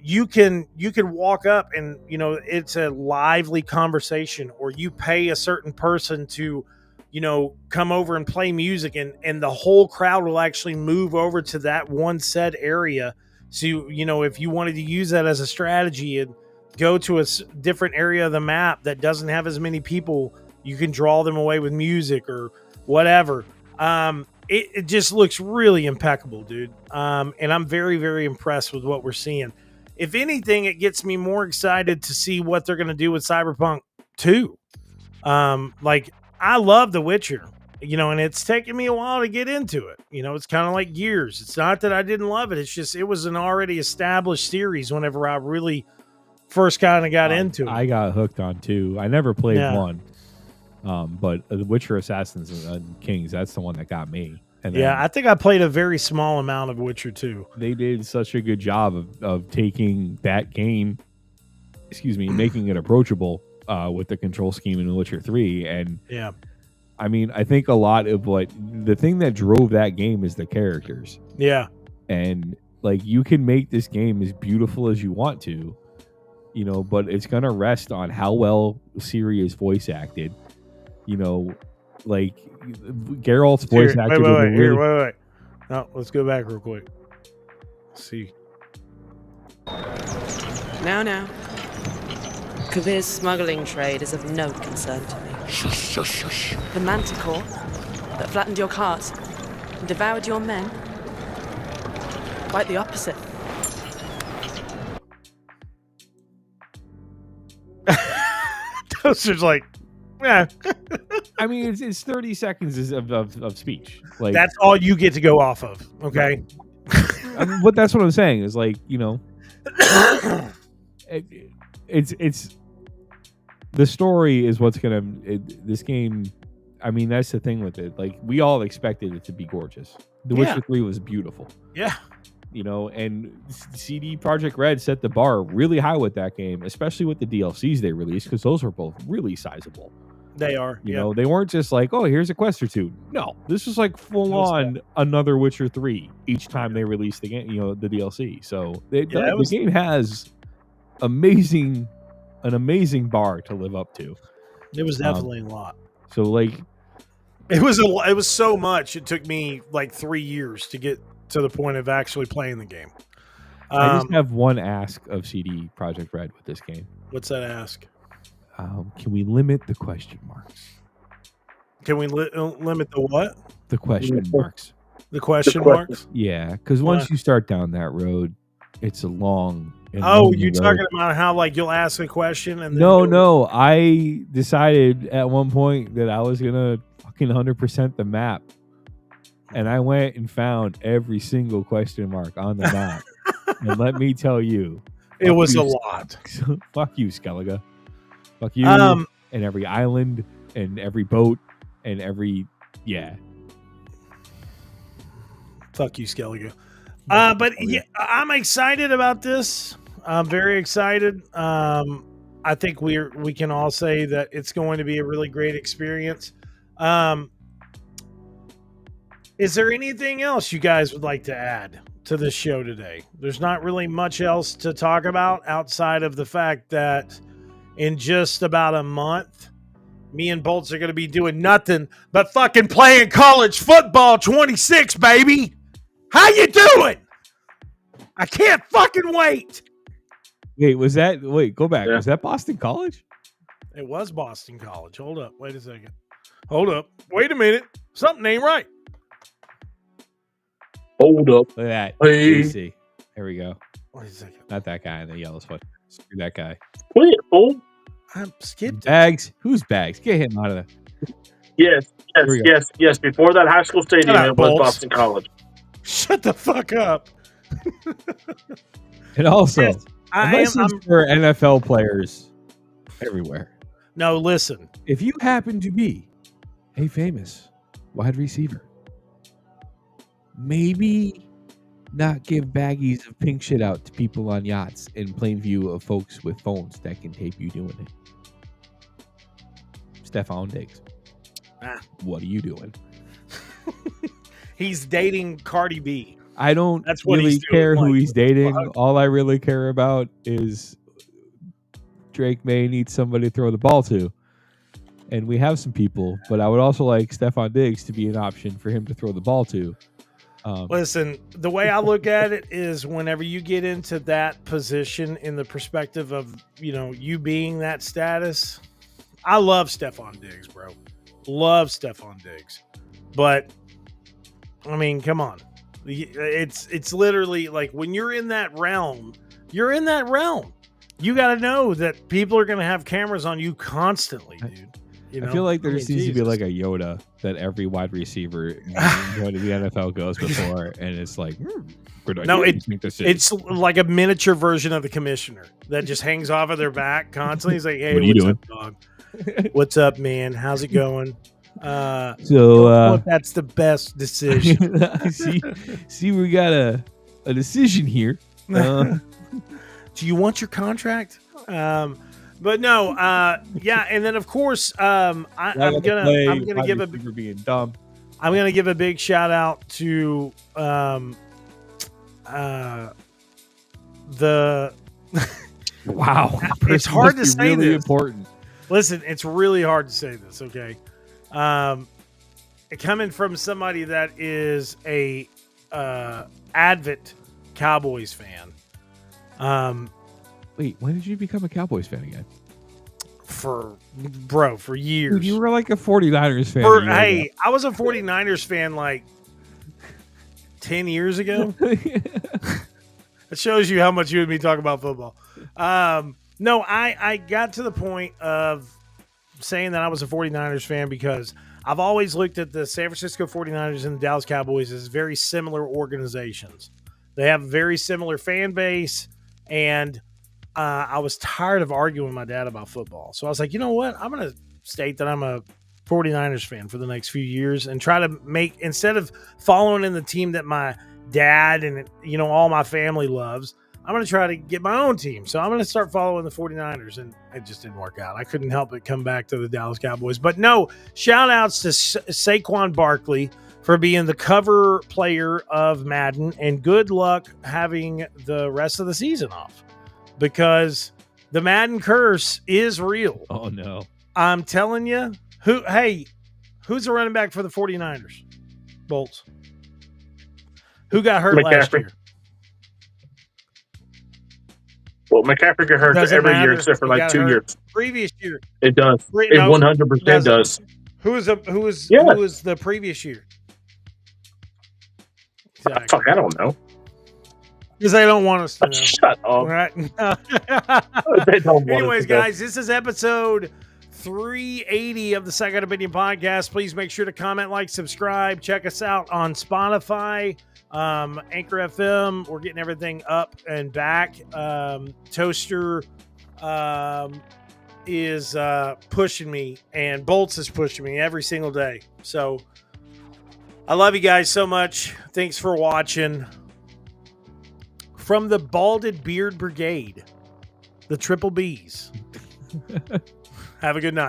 you can walk up and, you know, it's a lively conversation, or you pay a certain person to, you know, come over and play music, and the whole crowd will actually move over to that one set area. So, you know, if you wanted to use that as a strategy and go to a different area of the map that doesn't have as many people, you can draw them away with music or whatever. It just looks really impeccable, dude. And I'm very, very impressed with what we're seeing. If anything, it gets me more excited to see what they're going to do with Cyberpunk 2. Like, I love The Witcher, you know, and it's taken me a while to get into it. You know, it's kind of like Gears. It's not that I didn't love it. It's just, it was an already established series whenever I really first kind of got into it. I got hooked on 2. I never played 1. But The Witcher Assassins and Kings, that's the one that got me. And I think I played a very small amount of Witcher 2. They did such a good job of taking that game, making it approachable with the control scheme in The Witcher 3. And I mean, I think a lot of the thing that drove that game is the characters. Yeah. And like, you can make this game as beautiful as you want to, you know, but it's going to rest on how well Ciri is voice acted. You know, like Geralt's voice acted. Wait. No, let's go back real quick. Let's see. Now. Kavir's smuggling trade is of no concern to me. Shush. The manticore that flattened your cart and devoured your men? Quite the opposite. Toaster's like, yeah. I mean, it's 30 seconds of speech. Like, that's all you get to go off of. Okay. I mean, but that's what I'm saying is, like, you know, it's the story is what's gonna this game. I mean, that's the thing with it. Like, we all expected it to be gorgeous. The Witcher 3 was beautiful. Yeah. You know, and CD Projekt Red set the bar really high with that game, especially with the DLCs they released, because those were both really sizable. They are. You know, they weren't just like, oh, here's a quest or two. No, this was like full on another Witcher 3 each time they released the game, you know, the DLC. So the game has an amazing bar to live up to. It was definitely a lot. So like, it was so much. It took me like 3 years to get to the point of actually playing the game. I just have one ask of CD Projekt Red with this game. What's that ask? Can we limit the question marks? Can we limit the what? The question marks. The question marks? Yeah, because once you start down that road, it's a long. You're talking about how like you'll ask a question and then no. I decided at one point that I was gonna fucking 100% the map, and I went and found every single question mark on the map. And let me tell you, it was a lot. Fuck you, Skellige. Fuck you, and every island, and every boat, and every Fuck you, Skellige. But yeah, I'm excited about this. I'm very excited. I think we can all say that it's going to be a really great experience. Is there anything else you guys would like to add to this show today? There's not really much else to talk about outside of the fact that in just about a month, me and Bolts are going to be doing nothing but fucking playing college football 26, baby. How you doing? I can't fucking wait. Wait, go back. Yeah. Was that Boston College? It was Boston College. Hold up. Wait a second. Hold up. Wait a minute. Something ain't right. Hold up. Look at that. Hey. JC. Here we go. Wait a second. Not that guy in the yellow sweater. Screw that guy. Quit, fool. I'm skipped. Bags. Who's Bags? Get him out of there. Yes. we go. Yes. Before that high school stadium, Shut up, it was Bolts. Boston College. Shut the fuck up. And also, Yes, unless it's for NFL players everywhere. No, listen. If you happen to be a famous wide receiver, maybe not give baggies of pink shit out to people on yachts in plain view of folks with phones that can tape you doing it. Stephon Diggs. What are you doing? He's dating Cardi B. I don't That's what really he's doing, care who like, he's dating. fuck. All I really care about is Drake May needs somebody to throw the ball to. And we have some people, but I would also like Stephon Diggs to be an option for him to throw the ball to. Listen, the way I look at it is whenever you get into that position in the perspective of, you being that status, I love Stephon Diggs, bro. Love Stephon Diggs. But, I mean, come on. It's literally like when you're in that realm, you're in that realm. You got to know that people are going to have cameras on you constantly, dude. I feel like there seems to be like a Yoda that every wide receiver going to the NFL goes before, and it's like, no, it's like a miniature version of the commissioner that just hangs off of their back constantly. He's like, "Hey, what are you doing, up, dog? What's up, man? How's it going?" That's the best decision. see, we got a decision here. Do you want your contract? But no, yeah, and then of course, I'm gonna give a big shout out to the. Wow, it's hard to say really this. Important. Listen, it's really hard to say this. Okay, coming from somebody that is a avid Cowboys fan. Wait, when did you become a Cowboys fan again? For years. Dude, you were like a 49ers fan. Hey, I was a 49ers fan like 10 years ago. It shows you how much you and me talk about football. No, I got to the point of saying that I was a 49ers fan because I've always looked at the San Francisco 49ers and the Dallas Cowboys as very similar organizations. They have a very similar fan base, and I was tired of arguing with my dad about football. So I was like, you know what? I'm going to state that I'm a 49ers fan for the next few years and try to make, instead of following in the team that my dad and, all my family loves, I'm going to try to get my own team. So I'm going to start following the 49ers, and it just didn't work out. I couldn't help but come back to the Dallas Cowboys. But no, shout outs to Saquon Barkley for being the cover player of Madden, and good luck having the rest of the season off. Because the Madden curse is real. Oh, no. I'm telling you. Who's the running back for the 49ers? Bolts. Who got hurt last year? Well, McCaffrey got hurt every year except for like 2 years. Previous year. It does. It 100% does. Who was the previous year? Exactly. Fuck, I don't know. Because they don't want us to know. Shut up. Right? They don't want Anyways, us to know. guys, this is episode 380 of the Second Opinion Podcast. Please make sure to comment, like, subscribe. Check us out on Spotify, Anchor FM. We're getting everything up and back. Toaster is pushing me, and Bolts is pushing me every single day. So I love you guys so much. Thanks for watching. From the Balded Beard Brigade, the Triple Bs. Have a good night.